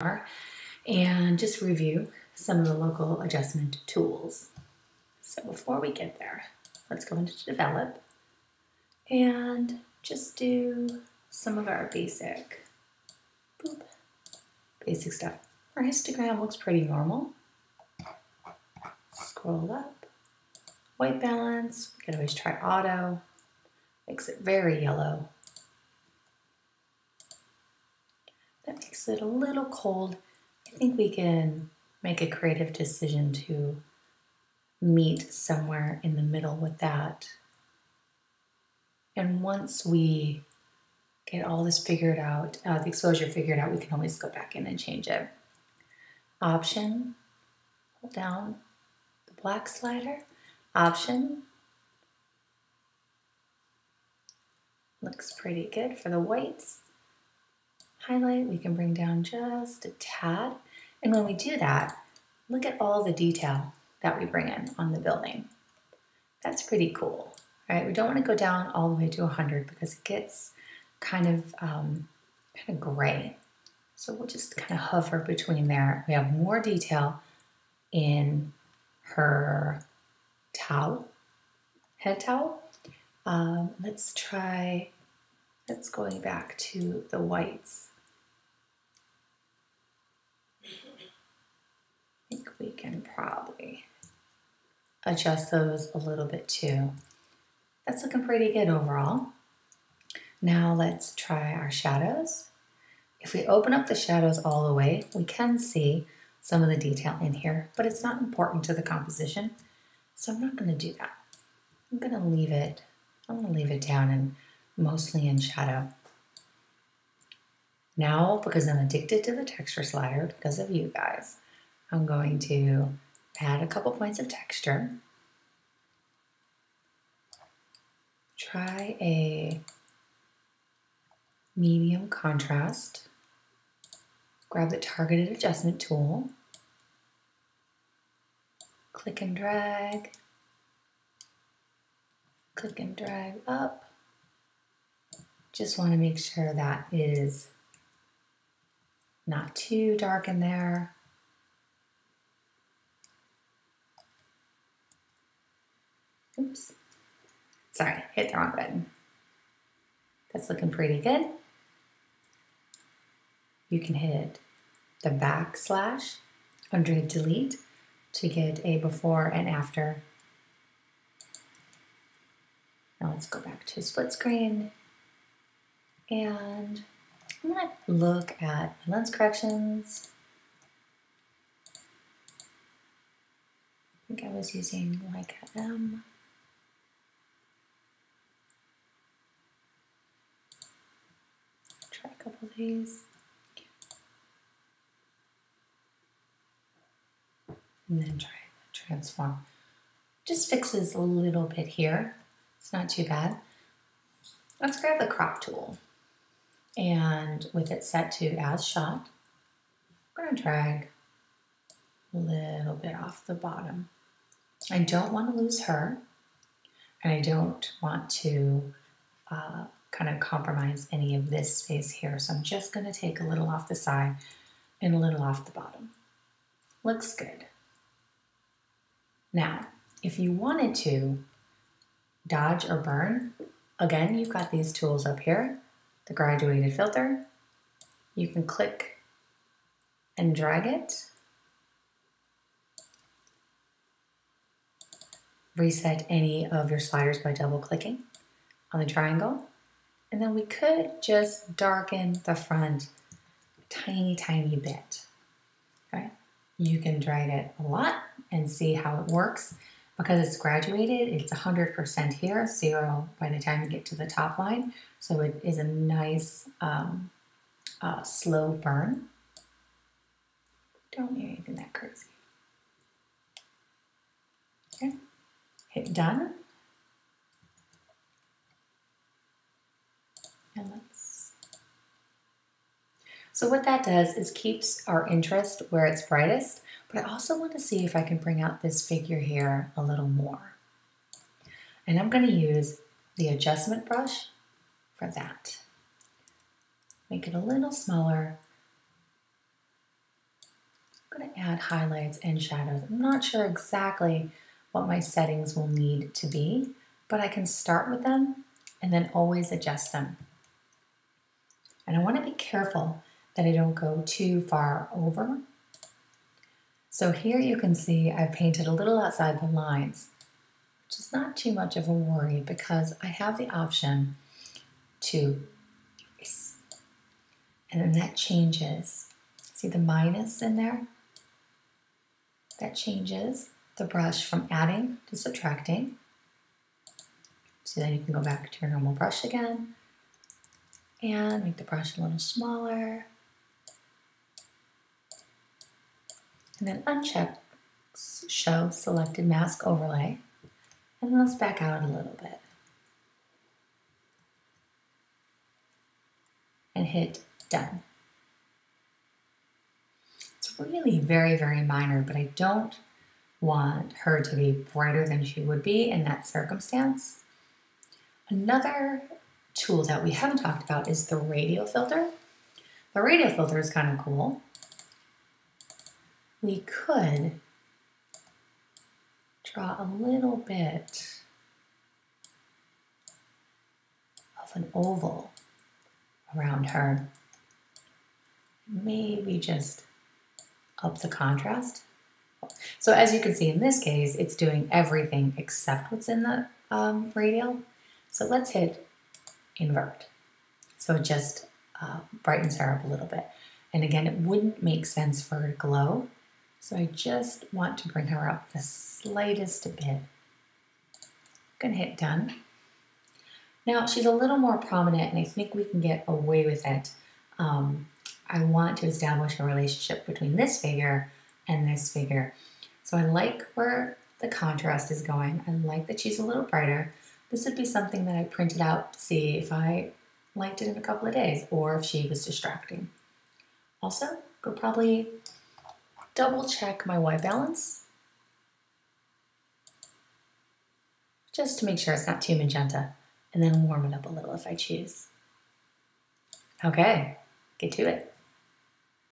and just review some of the local adjustment tools. So before we get there, let's go into develop and just do some of our basic stuff. Our histogram looks pretty normal. Scroll up, white balance, we can always try auto, makes it very yellow. That makes it a little cold. I think we can make a creative decision to meet somewhere in the middle with that. And once we get all this figured out, the exposure figured out, we can always go back in and change it. Option, hold down the black slider, option. Looks pretty good for the whites. Highlight, we can bring down just a tad. And when we do that, look at all the detail that we bring in on the building. That's pretty cool, right? We don't want to go down all the way to 100 because it gets kind of gray. So we'll just kind of hover between there. We have more detail in her towel, head towel. Let's going back to the whites. I think we can probably adjust those a little bit too. That's looking pretty good overall. Now let's try our shadows. If we open up the shadows all the way, we can see some of the detail in here, but it's not important to the composition, so I'm not going to do that. I'm going to leave it down and mostly in shadow. Now, because I'm addicted to the texture slider because of you guys, I'm going to add a couple points of texture. Try a medium contrast. Grab the targeted adjustment tool. Click and drag. Click and drag up. Just want to make sure that is not too dark in there. Oops. Sorry, hit the wrong button. That's looking pretty good. You can hit the backslash under delete to get a before and after. Now let's go back to split screen. And I'm going to look at my lens corrections. I think I was using like M. Try a couple of these. And then try the transform. Just fixes a little bit here. It's not too bad. Let's grab the crop tool. And with it set to as shot, I'm going to drag a little bit off the bottom. I don't want to lose her, and I don't want to kind of compromise any of this space here. So I'm just going to take a little off the side and a little off the bottom. Looks good. Now, if you wanted to dodge or burn, again, you've got these tools up here, the graduated filter. You can click and drag it. Reset any of your sliders by double clicking on the triangle. And then we could just darken the front a tiny, tiny bit. Okay? You can drag it a lot and see how it works. Because it's graduated, it's 100% here, 0 by the time you get to the top line. So it is a nice slow burn. Don't need anything that crazy. Okay, hit done. And so what that does is keeps our interest where it's brightest, but I also want to see if I can bring out this figure here a little more. And I'm going to use the adjustment brush for that. Make it a little smaller add highlights and shadows. I'm not sure exactly what my settings will need to be, but I can start with them and then always adjust them. And I want to be careful that I don't go too far over. So here you can see I've painted a little outside the lines, which is not too much of a worry because I have the option to erase. And then that changes. See the minus in there? That changes the brush from adding to subtracting. So then you can go back to your normal brush again and make the brush a little smaller. And then uncheck Show Selected Mask Overlay. And then let's back out a little bit. And hit Done. It's really very, very minor, but I don't want her to be brighter than she would be in that circumstance. Another tool that we haven't talked about is the Radial Filter. The Radial Filter is kind of cool. We could draw a little bit of an oval around her. Maybe just up the contrast. So as you can see in this case, it's doing everything except what's in the radial. So let's hit invert. So it just brightens her up a little bit. And again, it wouldn't make sense for her to glow. So I just want to bring her up the slightest bit. I'm gonna hit done. Now she's a little more prominent and I think we can get away with it. I want to establish a relationship between this figure and this figure. So I like where the contrast is going. I like that she's a little brighter. This would be something that I printed out to see if I liked it in a couple of days or if she was distracting. Also, could probably double check my white balance just to make sure it's not too magenta, and then warm it up a little if I choose. Okay, get to it.